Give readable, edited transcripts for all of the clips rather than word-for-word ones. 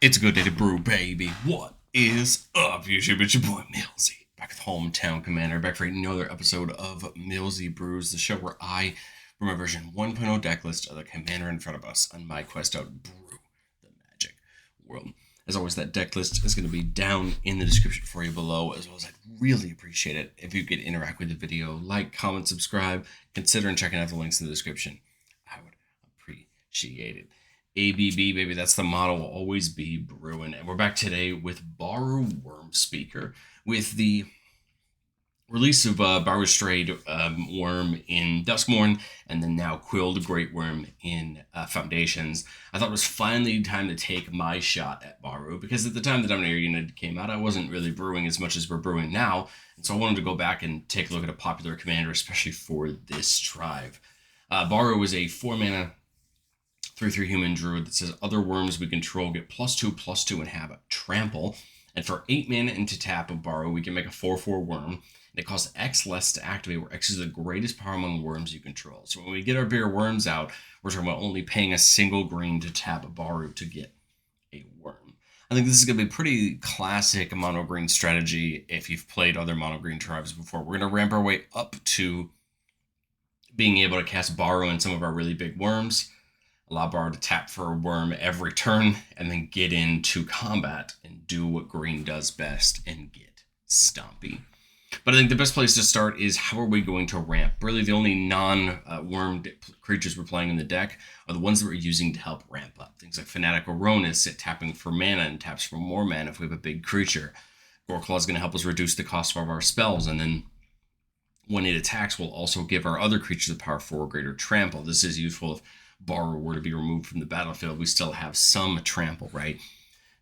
It's a good day to brew, baby. What is up, YouTube? It's your boy Millsy, back with Hometown Commander, back for another episode of Millsy Brews, the show where I brew my version 1.0 deck list of the commander in front of us on my quest out brew the magic world. As always, that deck list is going to be down in the description for you below, as well as I'd really appreciate it if you could interact with the video, like, comment, subscribe, consider checking out the links in the description. I would appreciate it. ABB, baby, that's the motto, will always be brewing. And we're back today with Baru Wurmspeaker, with the release of Baru's Strayed Worm in Duskmourn, and then now Quilled Great Worm in Foundations. I thought it was finally time to take my shot at Baru, because at the time the Dominator unit came out, I wasn't really brewing as much as we're brewing now, and so I wanted to go back and take a look at a popular commander, especially for this tribe. Baru was a 4-mana 3/3 human druid that says other worms we control get +2/+2 and have a trample. And for 8 mana into tap of Baru, we can make a 4/4 worm. And it costs X less to activate, where X is the greatest power among worms you control. So when we get our bigger worms out, we're talking about only paying a single green to tap a Baru to get a worm. I think this is going to be a pretty classic mono green strategy if you've played other mono green tribes before. We're going to ramp our way up to being able to cast Baru in some of our really big worms, allow Baru to tap for a worm every turn, and then get into combat and do what green does best and get stompy. But I think the best place to start is how are we going to ramp? Really, the only non-worm creatures we're playing in the deck are the ones that we're using to help ramp up. Things like Fanatic Aronis tapping for mana and taps for more mana if we have a big creature. Goreclaw is going to help us reduce the cost of our spells, and then when it attacks, we'll also give our other creatures a power 4 or greater trample. This is useful if Baru were to be removed from the battlefield. We still have some trample, right,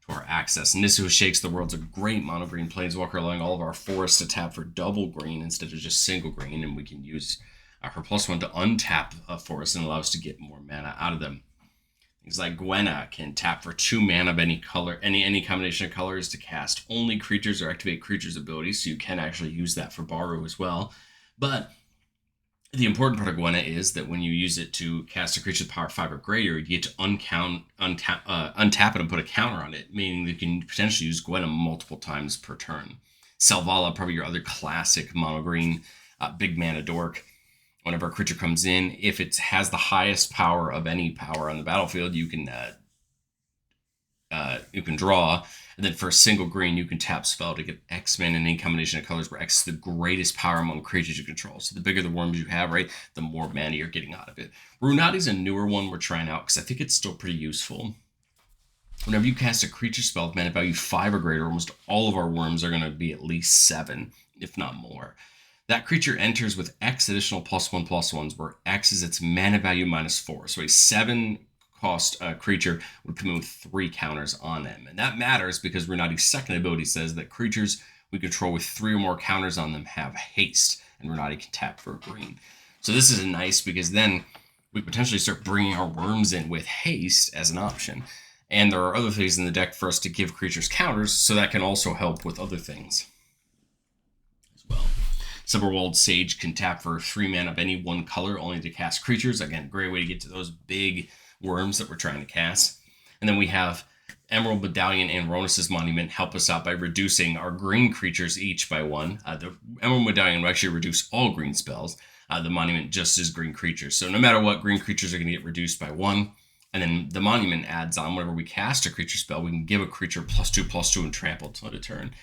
to our access. Nisu Who Shakes the World's a great mono green planeswalker, allowing all of our forests to tap for double green instead of just single green, and we can use her +1 to untap a forest and allow us to get more mana out of them. Things like Gwenna can tap for 2 mana of any color, any combination of colors to cast only creatures or activate creatures' abilities, so you can actually use that for Baru as well. But the important part of Gwenna is that when you use it to cast a creature with power 5 or greater, you get to untap it and put a counter on it, meaning you can potentially use Gwenna multiple times per turn. Selvala, probably your other classic mono green big mana dork. Whenever a creature comes in, if it has the highest power of any power on the battlefield, you can draw, and then for a single green, you can tap spell to get X-Men in any combination of colors, where X is the greatest power among creatures you control. So the bigger the worms you have, right, the more mana you're getting out of it. Runati's a newer one we're trying out because I think it's still pretty useful. Whenever you cast a creature spell with mana value 5 or greater, almost all of our worms are going to be at least 7, if not more. That creature enters with X additional +1/+1s, where X is its mana value -4. So a 7 cost creature would come in with 3 counters on them. And that matters because Runati's second ability says that creatures we control with 3 or more counters on them have haste, and Runati can tap for a green. So this is nice because then we potentially start bringing our worms in with haste as an option. And there are other things in the deck for us to give creatures counters, so that can also help with other things as well. Silverwalled Sage can tap for 3 mana of any one color, only to cast creatures. Again, great way to get to those big worms that we're trying to cast. And then we have Emerald Medallion and Ronis's Monument help us out by reducing our green creatures each by 1. The Emerald Medallion will actually reduce all green spells. The Monument just is green creatures. So no matter what, green creatures are going to get reduced by 1. And then the Monument adds on whenever we cast a creature spell, we can give a creature +2/+2 and trample till end of turn.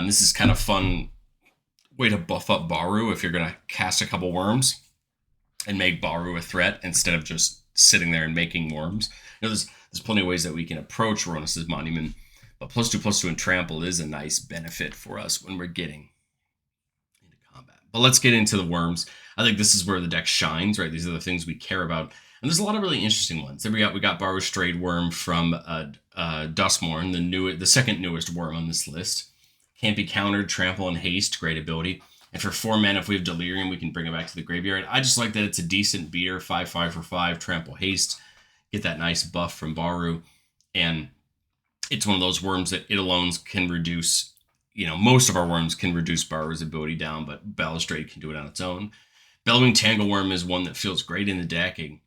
This is kind of fun way to buff up Baru if you're going to cast a couple worms and make Baru a threat instead of just sitting there and making worms. There's plenty of ways that we can approach Ronis's Monument, but +2/+2 and trample is a nice benefit for us when we're getting into combat. But let's get into the worms. I think this is where the deck shines, right? These are the things we care about. And there's a lot of really interesting ones. There we got Baru's Strayed Worm from Duskmourn, the second newest worm on this list. Can't be countered, trample, and haste, great ability. And for 4 mana, if we have Delirium, we can bring it back to the graveyard. I just like that it's a decent beater, 5/5 for 5, trample, haste. Get that nice buff from Baru. And it's one of those worms that it alone can reduce, most of our worms can reduce Baru's ability down, but Balustrade can do it on its own. Bellowing Tangleworm is one that feels great in the deck. A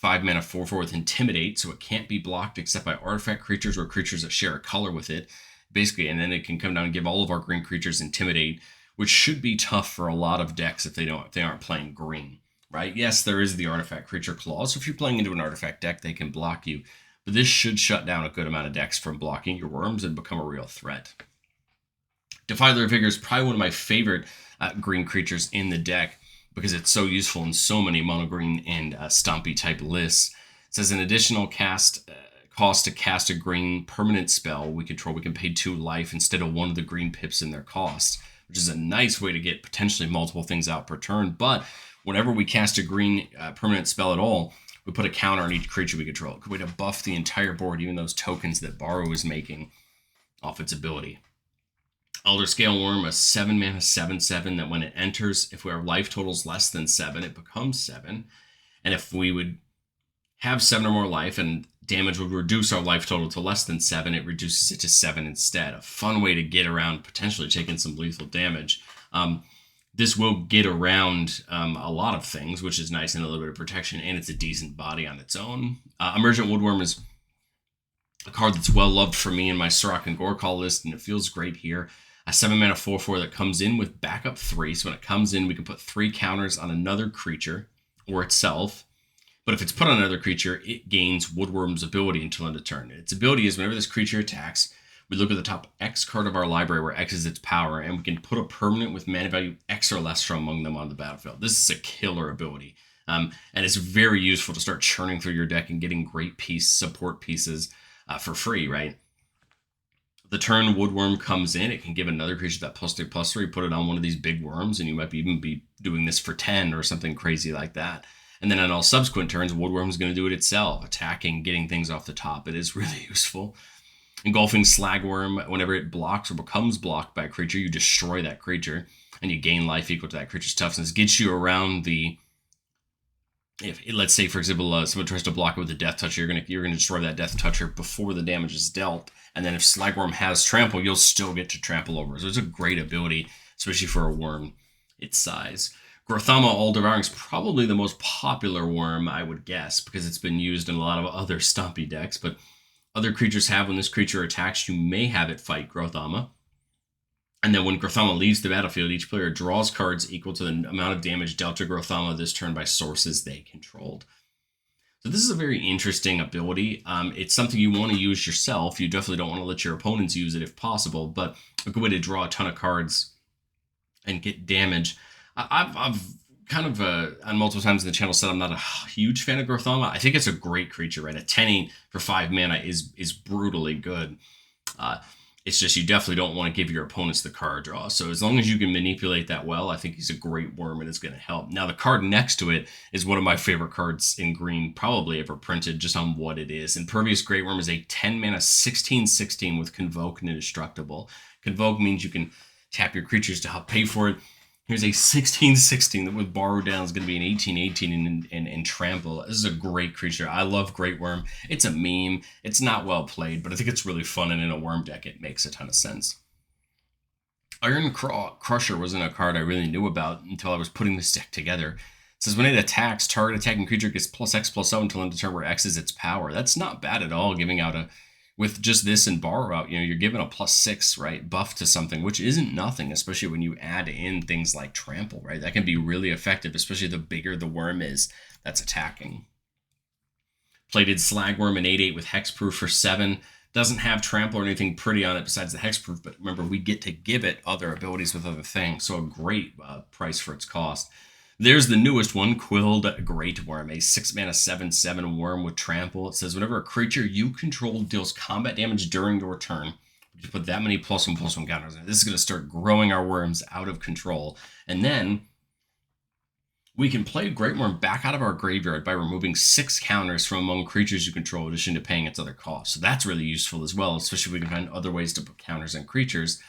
5 mana 4/4 with Intimidate, so it can't be blocked except by artifact creatures or creatures that share a color with it. Basically, and then it can come down and give all of our green creatures Intimidate, which should be tough for a lot of decks if they aren't playing green, right? Yes, there is the artifact creature clause, so if you're playing into an artifact deck, they can block you. But this should shut down a good amount of decks from blocking your Wurms and become a real threat. Defiler of Vigor is probably one of my favorite green creatures in the deck because it's so useful in so many mono green and stompy type lists. It says an additional cost to cast a green permanent spell we control. We can pay 2 life instead of 1 of the green pips in their cost, which is a nice way to get potentially multiple things out per turn. But whenever we cast a green permanent spell at all, we put a counter on each creature we control. Good way to buff the entire board, even those tokens that Borrow is making off its ability. Elder Scale Wurm, a 7 mana 7/7 that when it enters, if our life total is less than 7, it becomes 7. And if we would have 7 or more life and damage would reduce our life total to less than 7, it reduces it to 7 instead. A fun way to get around potentially taking some lethal damage. This will get around a lot of things, which is nice and a little bit of protection, and it's a decent body on its own. Emergent Woodworm is a card that's well loved for me in my Sirach and Gorkal list, and it feels great here. A 7 mana 4/4 that comes in with backup 3. So when it comes in, we can put 3 counters on another creature or itself. But if it's put on another creature, it gains Woodworm's ability until end of turn. Its ability is whenever this creature attacks, we look at the top X card of our library where X is its power, and we can put a permanent with mana value X or less from among them on the battlefield. This is a killer ability. And it's very useful to start churning through your deck and getting great support pieces for free, right? The turn Woodworm comes in, it can give another creature that +3/+3, put it on one of these big worms, and you might even be doing this for 10 or something crazy like that. And then on all subsequent turns, Woodworm is going to do it itself, attacking, getting things off the top. It is really useful. Engulfing Slagworm, whenever it blocks or becomes blocked by a creature, you destroy that creature, and you gain life equal to that creature's toughness. Gets you around the... let's say, for example, someone tries to block it with a Death Toucher, you're gonna destroy that Death Toucher before the damage is dealt. And then if Slagworm has Trample, you'll still get to trample over. So it's a great ability, especially for a worm its size. Grothama All-Devouring is probably the most popular worm, I would guess, because it's been used in a lot of other stompy decks. But other creatures have, when this creature attacks, you may have it fight Grothama. And then when Grothama leaves the battlefield, each player draws cards equal to the amount of damage dealt to Grothama this turn by sources they controlled. So this is a very interesting ability. It's something you want to use yourself. You definitely don't want to let your opponents use it if possible, but a good way to draw a ton of cards and get damage. I've kind of, on multiple times in the channel said I'm not a huge fan of Grothama. I think it's a great creature, right? A 10-8 for 5 mana is brutally good. It's just you definitely don't want to give your opponents the card draw. So as long as you can manipulate that well, I think he's a great worm and it's going to help. Now, the card next to it is one of my favorite cards in green probably ever printed, just on what it is. Impervious Great Worm is a 10 mana 16/16 with Convoke and Indestructible. Convoke means you can tap your creatures to help pay for it. Here's a 16/16 that with Borrow down is going to be an 18/18 and Trample. This is a great creature. I love Great Worm. It's a meme. It's not well played, but I think it's really fun, and in a worm deck, it makes a ton of sense. Iron Crusher wasn't a card I really knew about until I was putting this deck together. It says when it attacks, target attacking creature gets +X/+0 until end of turn where X is its power. That's not bad at all, giving out a... With just this and Borrow out, you're given a +6, right, buff to something, which isn't nothing, especially when you add in things like Trample, right? That can be really effective, especially the bigger the worm is that's attacking. Plated Slagworm, an 8/8 with Hexproof for 7. Doesn't have Trample or anything pretty on it besides the Hexproof, but remember, we get to give it other abilities with other things, so a great price for its cost. There's the newest one, Quilled Great Worm, a 6 mana 7/7 worm with Trample. It says whenever a creature you control deals combat damage during your turn, you put that many +1/+1 counters in. This is going to start growing our worms out of control. And then we can play Great Worm back out of our graveyard by removing 6 counters from among creatures you control in addition to paying its other costs. So that's really useful as well, especially if we can find other ways to put counters on creatures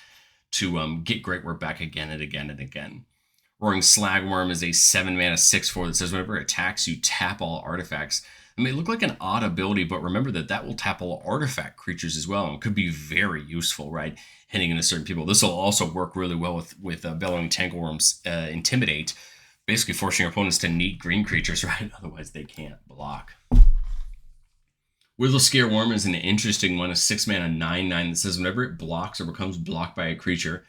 to get Great Worm back again and again and again. Roaring Slagworm is a 7 mana 6/4 that says whenever it attacks, you tap all artifacts. It may look like an odd ability, but remember that will tap all artifact creatures as well, and could be very useful, right? Hitting into certain people. This will also work really well with Bellowing Tangleworm's Intimidate, basically forcing your opponents to need green creatures, right? Otherwise, they can't block. Wither Scare Worm is an interesting one, a 6-mana 9/9 that says whenever it blocks or becomes blocked by a creature,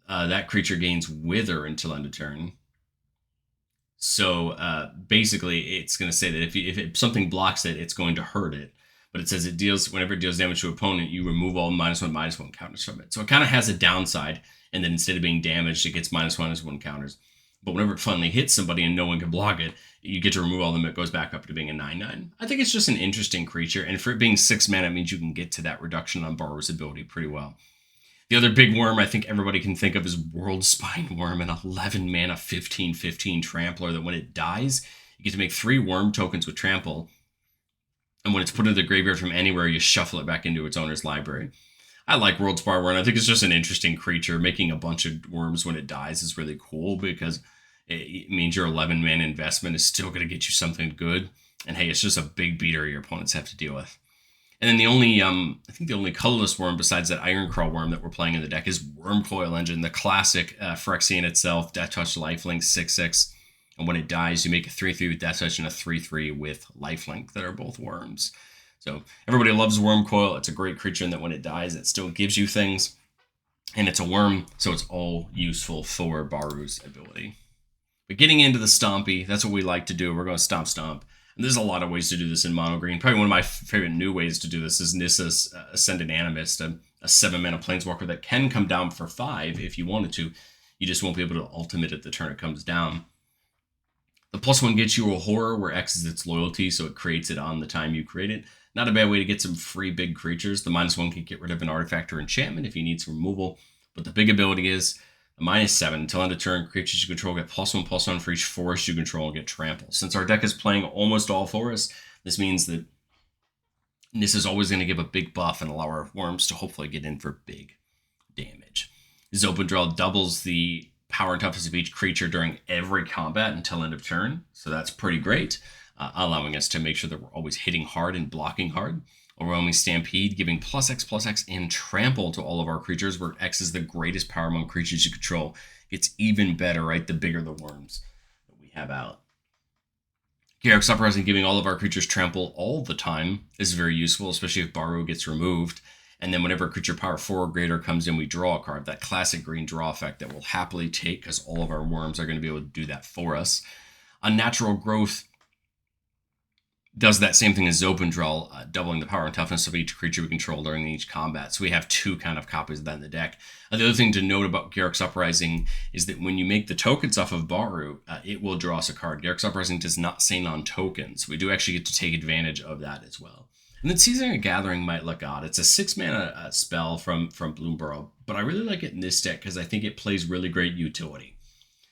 that creature gains Wither until end of turn. So basically, it's going to say that if something blocks it, it's going to hurt it. But it says whenever it deals damage to an opponent, you remove all -1/-1 counters from it. So it kind of has a downside, and then instead of being damaged, it gets -1/-1 counters. But whenever it finally hits somebody and no one can block it, you get to remove all of them. It goes back up to being a 9/9. I think it's just an interesting creature, and for it being 6 mana, it means you can get to that reduction on Borrow's ability pretty well. The other big worm I think everybody can think of is Worldspine Worm, an 11 mana 15/15 trampler that when it dies, you get to make 3 worm tokens with trample. And when it's put into the graveyard from anywhere, you shuffle it back into its owner's library. I like Worldspine Worm. I think it's just an interesting creature. Making a bunch of worms when it dies is really cool because it means your 11 mana investment is still going to get you something good. And hey, it's just a big beater your opponents have to deal with. And then the only, I think the only colorless worm besides that Ironclaw worm that we're playing in the deck is Wurmcoil Engine, the classic Phyrexian itself, Death Touch, Lifelink, 6/6. And when it dies, you make a 3/3 with Death Touch and a 3/3 with Lifelink that are both worms. So everybody loves Wurmcoil. It's a great creature in that when it dies, it still gives you things. And it's a worm, so it's all useful for Baru's ability. But getting into the Stompy, that's what we like to do. We're going to stomp. And there's a lot of ways to do this in mono green. Probably one of my favorite new ways to do this is Nissa's Ascendant Animist, a 7-mana planeswalker that can come down for 5 if you wanted to. You just won't be able to ultimate it the turn it comes down. The +1 gets you a horror where X is its loyalty, so it creates it on the time you create it. Not a bad way to get some free big creatures. The -1 can get rid of an artifact or enchantment if you need some removal. But the big ability is a -7 until end of turn, creatures you control get +1/+1 for each forest you control and get trampled. Since our deck is playing almost all forests, this means that this is always going to give a big buff and allow our worms to hopefully get in for big damage. Zopandrel doubles the power and toughness of each creature during every combat until end of turn, so that's pretty great, allowing us to make sure that we're always hitting hard and blocking hard. Overwhelming Stampede, giving +X/+X and Trample to all of our creatures, where X is the greatest power among creatures you control. It's even better, right? The bigger the worms that we have out. Garruk's Uprising, giving all of our creatures Trample all the time, is very useful, especially if Baru gets removed. And then whenever a creature power 4 or greater comes in, we draw a card. That classic green draw effect that we'll happily take because all of our worms are going to be able to do that for us. Unnatural Growth does that same thing as Zopandrel, doubling the power and toughness of each creature we control during each combat. So we have 2 kind of copies of that in the deck. The other thing to note about Garruk's Uprising is that when you make the tokens off of Baru, it will draw us a card. Garruk's Uprising does not say non-tokens. We do actually get to take advantage of that as well. And then Seasoning a Gathering might look odd. It's a 6-mana spell from Bloomburrow, but I really like it in this deck because I think it plays really great utility.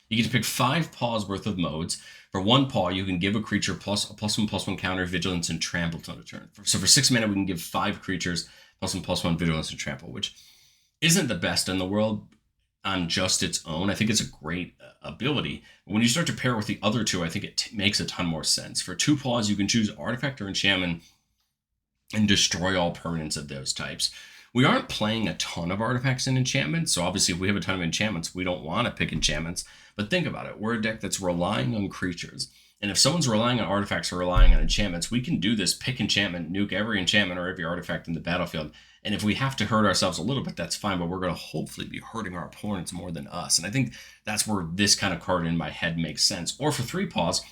You get to pick 5 paws worth of modes. For 1 paw, you can give a creature +1/+1 counter, vigilance, and trample till the turn. So for 6 mana, we can give 5 creatures +1/+1 vigilance and trample, which isn't the best in the world on just its own. I think it's a great ability. But when you start to pair with the other 2, I think it makes a ton more sense. For 2 paws, you can choose artifact or enchantment and destroy all permanents of those types. We aren't playing a ton of artifacts and enchantments, so obviously if we have a ton of enchantments, we don't want to pick enchantments. But think about it. We're a deck that's relying on creatures. And if someone's relying on artifacts or relying on enchantments, we can do this, pick enchantment, nuke every enchantment or every artifact in the battlefield. And if we have to hurt ourselves a little bit, that's fine, but we're going to hopefully be hurting our opponents more than us. And I think that's where this kind of card in my head makes sense. Or for 3 paws,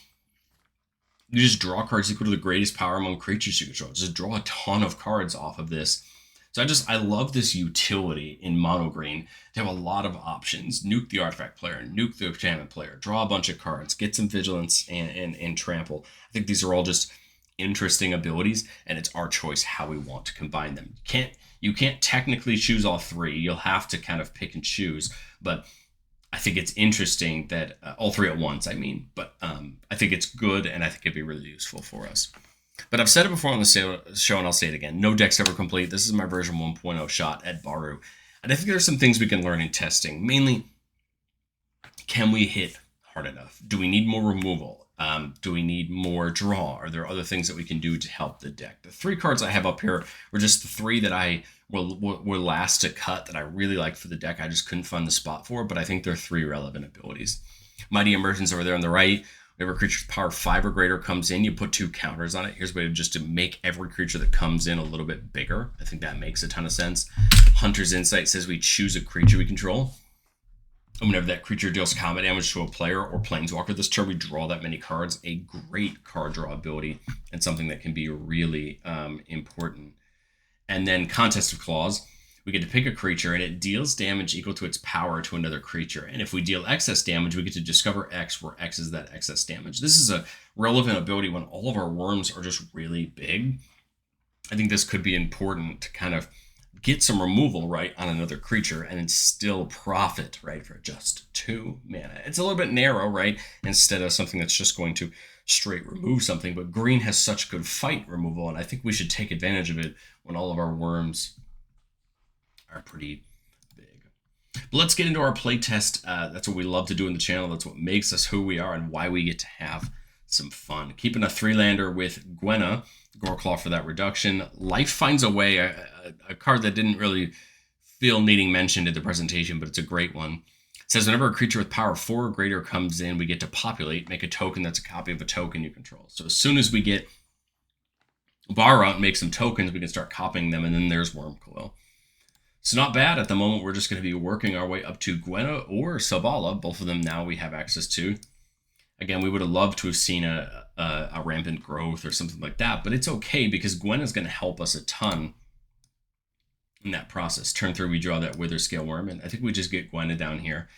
you just draw cards equal to the greatest power among creatures you control. Just draw a ton of cards off of this. So I love this utility in mono green to have a lot of options. Nuke the artifact player, nuke the enchantment player, draw a bunch of cards, get some vigilance and trample. I think these are all just interesting abilities, and it's our choice how we want to combine them. You can't technically choose all 3. You'll have to kind of pick and choose, but I think it's interesting that all 3 at once, but I think it's good, and I think it'd be really useful for us. But I've said it before on the show, and I'll say it again. No deck's ever complete. This is my version 1.0 shot at Baru. And I think there's some things we can learn in testing. Mainly, can we hit hard enough? Do we need more removal? Do we need more draw? Are there other things that we can do to help the deck? The 3 cards I have up here were just the 3 that I were last to cut that I really like for the deck. I just couldn't find the spot for, but I think they're 3 relevant abilities. Mighty Emergence over there on the right. Whenever a creature's power 5 or greater comes in, you put 2 counters on it. Here's a way just to make every creature that comes in a little bit bigger. I think that makes a ton of sense. Hunter's Insight says we choose a creature we control. And whenever that creature deals combat damage to a player or planeswalker this turn, we draw that many cards. A great card draw ability and something that can be really important. And then Contest of Claws. We get to pick a creature, and it deals damage equal to its power to another creature. And if we deal excess damage, we get to discover X, where X is that excess damage. This is a relevant ability when all of our Wurms are just really big. I think this could be important to kind of get some removal, right, on another creature, and then still profit, right, for just 2 mana. It's a little bit narrow, right, instead of something that's just going to straight remove something. But green has such good fight removal, and I think we should take advantage of it when all of our Wurms are pretty big. But let's get into our playtest. That's what we love to do in the channel. That's what makes us who we are and why we get to have some fun. Keeping a 3-lander with Gwenna, Goreclaw for that reduction. Life Finds a Way, a card that didn't really feel needing mentioned in the presentation, but it's a great one. It says whenever a creature with power 4 or greater comes in, we get to populate, make a token that's a copy of a token you control. So as soon as we get Borrow out and make some tokens, we can start copying them, and then there's Wurmcoil. So not bad. At the moment, we're just going to be working our way up to Gwenna or Selvala. Both of them now we have access to. Again, we would have loved to have seen a Rampant Growth or something like that, but it's okay because Gwenna is going to help us a ton in that process. Turn 3, we draw that Witherscale Worm, and I think we just get Gwenna down here.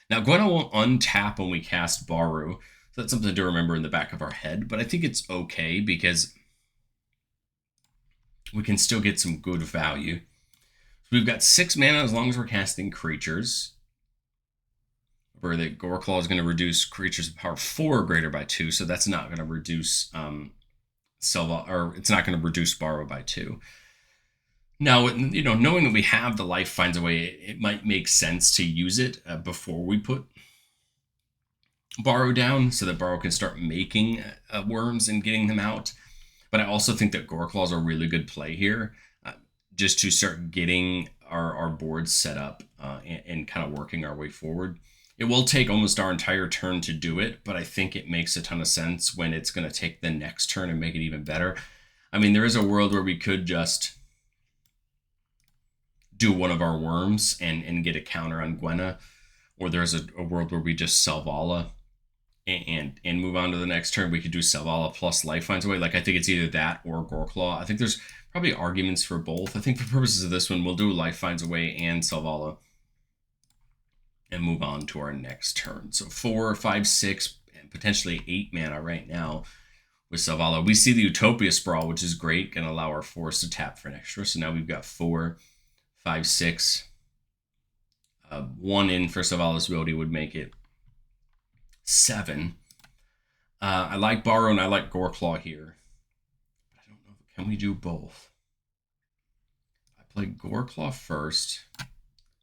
Now, Gwenna won't untap when we cast Baru, so that's something to remember in the back of our head, but I think it's okay because we can still get some good value. We've got 6 mana as long as we're casting creatures. Where the Goreclaw is going to reduce creatures of power 4 or greater by 2, so that's not going to reduce it's not going to reduce Borrow by 2. Now, you know, knowing that we have the Life Finds a Way, it might make sense to use it before we put Borrow down, so that Borrow can start making Wurms and getting them out. But I also think that Goreclaw is a really good play here. Just to start getting our boards set up and kind of working our way forward. It will take almost our entire turn to do it, but I think it makes a ton of sense when it's going to take the next turn and make it even better. I mean, there is a world where we could just do one of our Wurms and get a counter on Gwenna, or there's a world where we just Selvala and move on to the next turn. We could do Selvala plus Life Finds a Way. Like, I think it's either that or Goreclaw. I think there's probably arguments for both. I think for purposes of this one, we'll do Life Finds a Way and Selvala and move on to our next turn. So 4, 5, 6, and potentially 8 mana right now with Selvala. We see the Utopia Sprawl, which is great, going to allow our forest to tap for an extra. So now we've got 4, 5, 6. 1 in for Selvala's ability would make it 7. I like Borrow and I like Goreclaw here. But I don't know. Can we do both? I play Goreclaw first.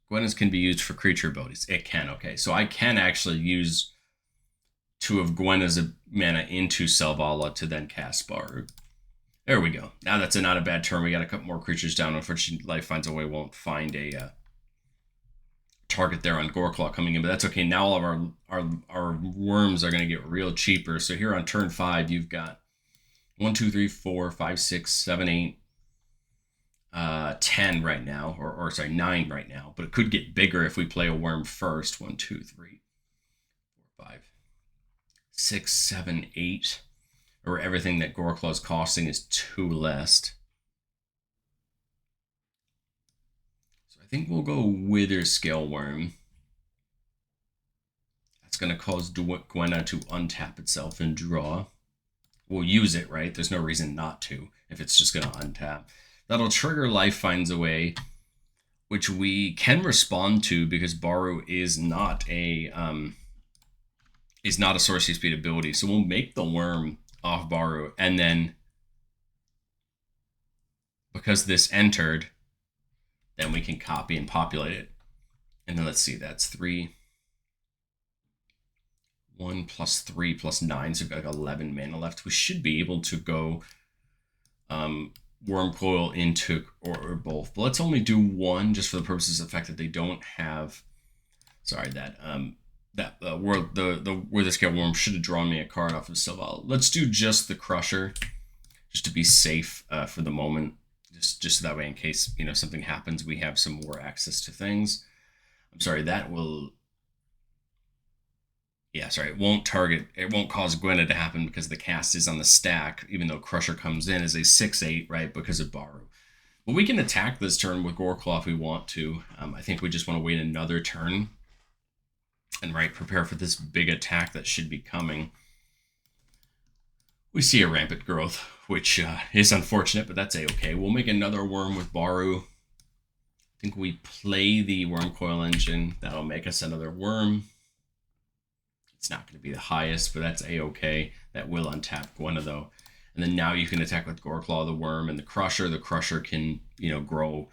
Gwenna's can be used for creature abilities. It can, okay. So I can actually use 2 of Gwenna's mana into Selvala to then cast Baru. There we go. Now that's not a bad turn. We got a couple more creatures down. Unfortunately, Life Finds a Way won't find a target there on Goreclaw coming in, but that's okay. Now all of our Wurms are going to get real cheaper. So here on turn 5, you've got 1, 2, 3, 4, 5, 6, 7, 8, 10 right now, or sorry, 9 right now, but it could get bigger if we play a Wurm first. 1, 2, 3, 4, 5, 6, 7, 8, or everything that Goreclaw is costing is 2 less. So I think we'll go Witherscale Worm. That's going to cause Gwenna to untap itself and draw. We'll use it, right? There's no reason not to if it's just going to untap. That'll trigger Life Finds a Way, which we can respond to because Baru is not a sorcery speed ability. So we'll make the Worm off Baru, and then because this entered, then we can copy and populate it. And then let's see, that's 3. 1 plus 3 plus 9, so we've got like 11 mana left. We should be able to go Wurmcoil into or both. But let's only do 1 just for the purposes of the fact that they don't have, sorry, that that the Wither Scale Worm should have drawn me a card off of Sylval. Let's do just the Crusher, just to be safe for the moment. Just so that way, in case something happens, we have some more access to things. I'm sorry, that will. Yeah, sorry, it won't cause Gwenna to happen because the cast is on the stack, even though Crusher comes in as a 6/8, right, because of Baru. But we can attack this turn with Goreclaw if we want to. I think we just want to wait another turn and, right, prepare for this big attack that should be coming. We see a rampant growth, which is unfortunate, but that's a-okay. We'll make another worm with Baru. I think we play the Wurmcoil Engine. That'll make us another worm. It's not going to be the highest, but that's a-okay. That will untap Gwenna, though. And then now you can attack with Goreclaw, the worm, and the Crusher. The Crusher can, grow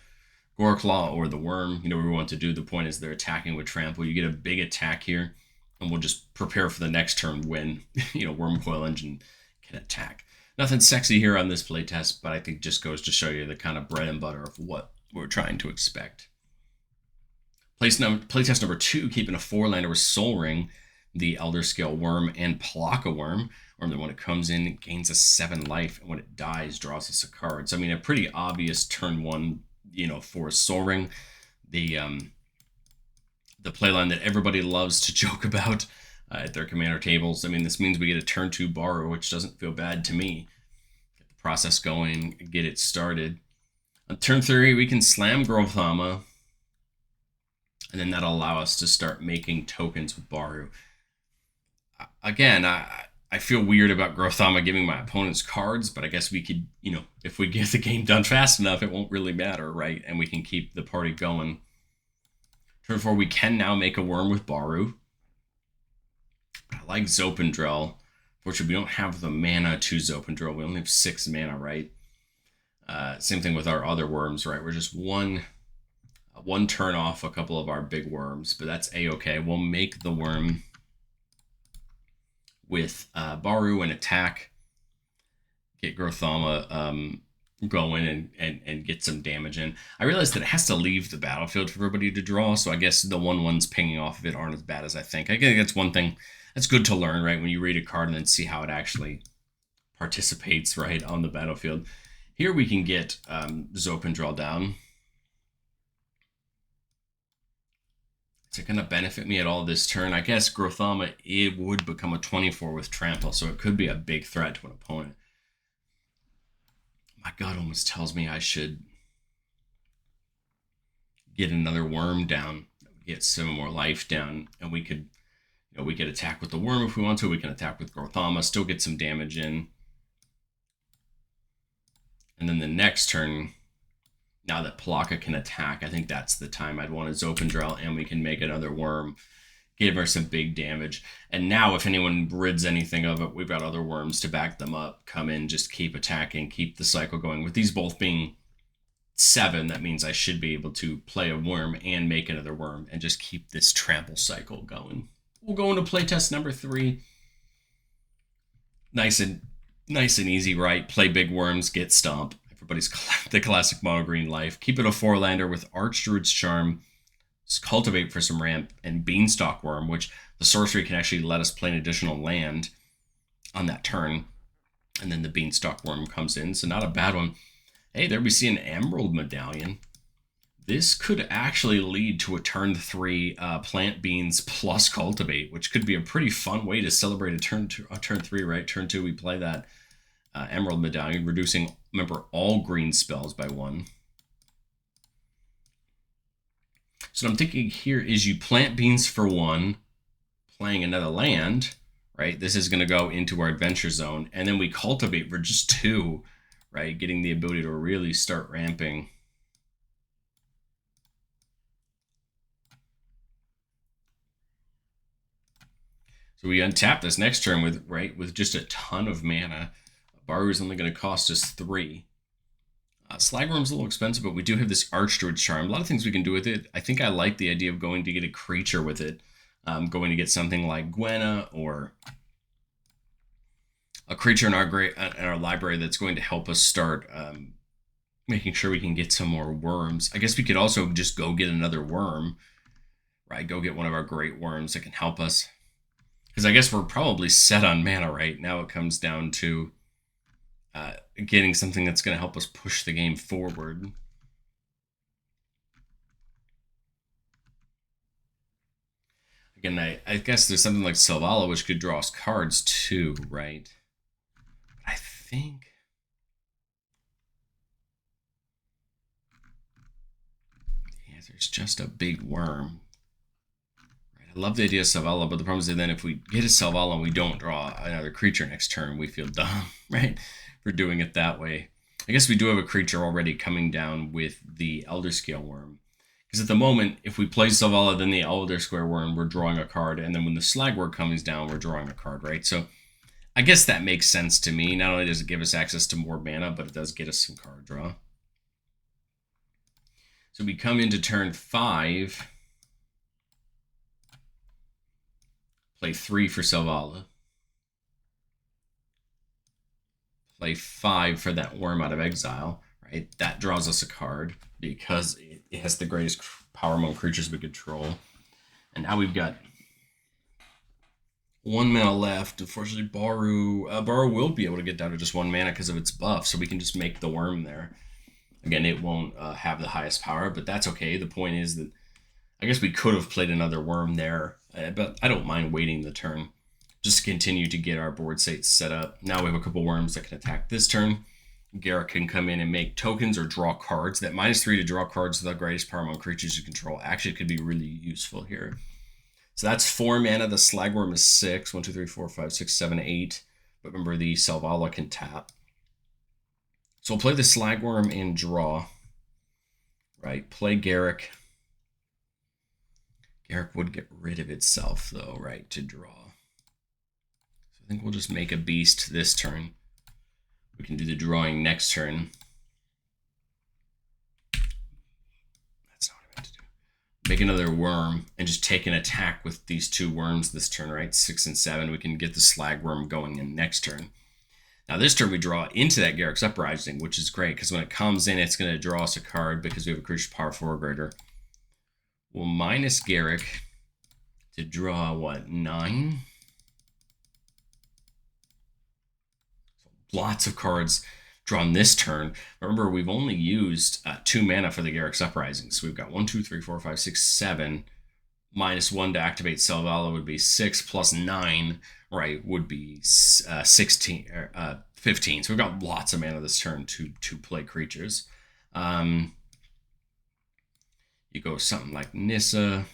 Goreclaw or the worm. Whatever we want to do. The point is they're attacking with Trample. You get a big attack here, and we'll just prepare for the next turn when, Wurmcoil Engine can attack. Nothing sexy here on this playtest, but I think just goes to show you the kind of bread and butter of what we're trying to expect. Playtest number 2, keeping a 4-lander with Soul Ring, the Elder Scale Worm, and Plaka Worm. Worm that when it comes in, it gains a 7 life, and when it dies, draws us a card. So, I mean, a pretty obvious turn 1, for Soul Ring. The playline that everybody loves to joke about at their commander tables. I mean, this means we get a turn 2 Baru, which doesn't feel bad to me. Get the process going, get it started. On turn 3, we can slam Grothama, and then that'll allow us to start making tokens with Baru. Again, I feel weird about Grothama giving my opponents cards, but I guess we could, if we get the game done fast enough, it won't really matter, right? And we can keep the party going. Turn 4, we can now make a worm with Baru. I like Zopandrel. Fortunately, we don't have the mana to Zopandrel. We only have 6 mana, right? Same thing with our other worms, right? We're just one turn off a couple of our big worms, but that's a-okay. We'll make the worm with Baru and attack, get Grothama going and get some damage in. I realize that it has to leave the battlefield for everybody to draw, so I guess the 1/1s pinging off of it aren't as bad as I think. I think that's one thing that's good to learn, right? When you read a card and then see how it actually participates, right, on the battlefield. Here we can get Zopandrel down. Is it going to benefit me at all this turn? I guess Grothama, it would become a 24 with Trample, so it could be a big threat to an opponent. My gut almost tells me I should get another worm down, get 7 more life down, and we could, we could attack with the worm if we want to. We can attack with Grothama, still get some damage in. And then the next turn, now that Plaka can attack, I think that's the time I'd want to Zopandrel, and we can make another worm, give her some big damage. And now if anyone rids anything of it, we've got other worms to back them up, come in, just keep attacking, keep the cycle going. With these both being 7, that means I should be able to play a worm and make another worm and just keep this trample cycle going. We'll go into playtest number 3. Nice and easy, right? Play big worms, get stomp. Everybody's the classic mono green life. Keep it a 4-lander with Archdruid's Charm, cultivate for some ramp, and Beanstalk Worm, which the sorcery can actually let us play an additional land on that turn. And then the Beanstalk Worm comes in, so not a bad one. Hey, there we see an Emerald Medallion. This could actually lead to a turn 3 Plant Beans plus Cultivate, which could be a pretty fun way to celebrate a turn 3, right? Turn 2, we play that Emerald Medallion, reducing, remember, all green spells by 1. So what I'm thinking here is you Plant Beans for 1, playing another land, right? This is going to go into our Adventure Zone, and then we Cultivate for just 2, right? Getting the ability to really start ramping. So we untap this next turn with just a ton of mana. Baru is only going to cost us 3. Slagworm's a little expensive, but we do have this Archdruid's Charm. A lot of things we can do with it. I think I like the idea of going to get a creature with it. Going to get something like Gwenna or a creature in our library that's going to help us start making sure we can get some more worms. I guess we could also just go get another worm, right? Go get one of our great worms that can help us. Because I guess we're probably set on mana right now. It comes down to getting something that's going to help us push the game forward. Again, I guess there's something like Selvala, which could draw us cards too, right? But I think... yeah, there's just a big worm. Right, I love the idea of Selvala, but the problem is that then if we get a Selvala and we don't draw another creature next turn, we feel dumb, right? For doing it that way. I guess we do have a creature already coming down with the Elder Scale Worm. Because at the moment, if we play Selvala, then the Elder Square Worm, we're drawing a card. And then when the Slagworm comes down, we're drawing a card, right? So I guess that makes sense to me. Not only does it give us access to more mana, but it does get us some card draw. So we come into turn 5. Play 3 for Selvala. Play 5 for that Worm out of exile, right? That draws us a card because it has the greatest power among creatures we control. And now we've got 1 mana left. Unfortunately, Baru will be able to get down to just 1 mana because of its buff, so we can just make the Worm there. Again, it won't have the highest power, but that's okay. The point is that I guess we could have played another Worm there, but I don't mind waiting the turn just to continue to get our board state set up. Now we have a couple Worms that can attack this turn. Garrett can come in and make tokens or draw cards. That -3 to draw cards with the greatest power among creatures you control actually could be really useful here. So that's 4 mana. The Slagworm is 6. 1, 2, 3, 4, 5, 6, 7, 8. But remember, the Selvala can tap. So we'll play the Slagworm and draw. Right, play Garrick. Garrick would get rid of itself, though, right, to draw. So I think we'll just make a beast this turn. We can do the drawing next turn. That's not what I meant to do. Make another worm and just take an attack with these 2 worms this turn, right? 6 and 7. We can get the Slagworm going in next turn. Now this turn we draw into that Garrick's Uprising, which is great because when it comes in, it's going to draw us a card because we have a creature power 4 or greater. We'll minus Garrick to draw, what, 9? Lots of cards drawn this turn. Remember, we've only used 2 mana for the Garrick's Uprising. So we've got 1, 2, 3, 4, 5, 6, 7. -1 to activate Selvala would be 6 plus 9, right, would be 16, 15. So we've got lots of mana this turn to play creatures. You go something like Nissa.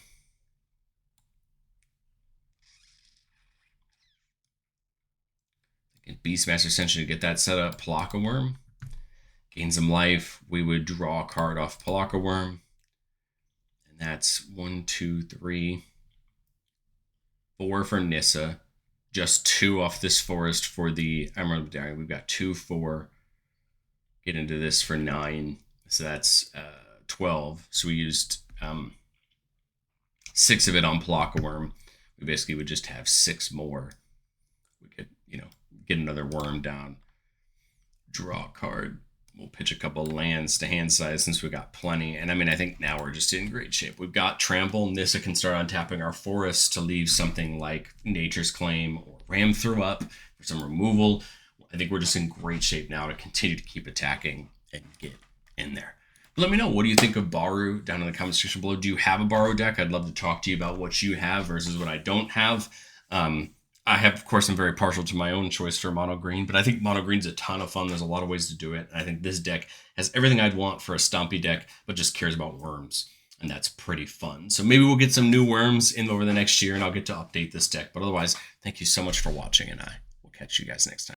Beastmaster essentially to get that set up. Palaka Worm. Gain some life. We would draw a card off Palaka Worm. And that's 1, 2, 3, 4 for Nissa. Just 2 off this forest for the Emerald Medallion. We've got 2, 4. Get into this for 9. So that's 12. So we used 6 of it on Palaka Worm. We basically would just have 6 more. We could, get another worm down, draw a card. We'll pitch a couple lands to hand size since we got plenty. And I mean, I think now we're just in great shape. We've got Trample. Nissa can start untapping our forests to leave something like Nature's Claim or Ram Through Up for some removal. I think we're just in great shape now to continue to keep attacking and get in there. But let me know, what do you think of Baru down in the comment section below? Do you have a Baru deck? I'd love to talk to you about what you have versus what I don't have. I have, of course, I'm very partial to my own choice for mono green, but I think mono green's a ton of fun. There's a lot of ways to do it. And I think this deck has everything I'd want for a stompy deck, but just cares about worms. And that's pretty fun. So maybe we'll get some new worms in over the next year and I'll get to update this deck. But otherwise, thank you so much for watching and I will catch you guys next time.